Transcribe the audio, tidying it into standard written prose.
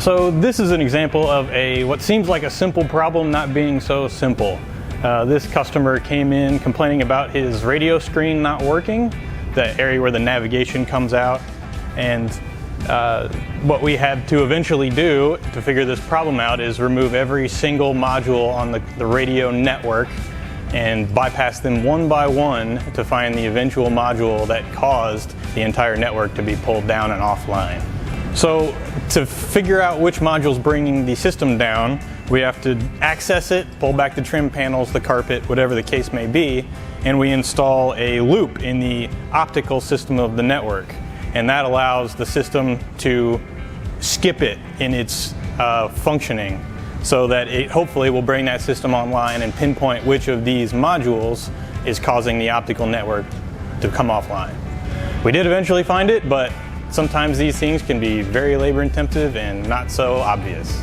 So this is an example of what seems like a simple problem not being so simple. This customer came in complaining about his radio screen not working, the area where the navigation comes out, and what we had to eventually do to figure this problem out is remove every single module on the radio network and bypass them one by one to find the eventual module that caused the entire network to be pulled down and offline. So to figure out which module is bringing the system down, we have to access it, pull back the trim panels, the carpet, whatever the case may be, and we install a loop in the optical system of the network. And that allows the system to skip it in its functioning so that it hopefully will bring that system online and pinpoint which of these modules is causing the optical network to come offline. We did eventually find it, but sometimes these things can be very labor intensive and not so obvious.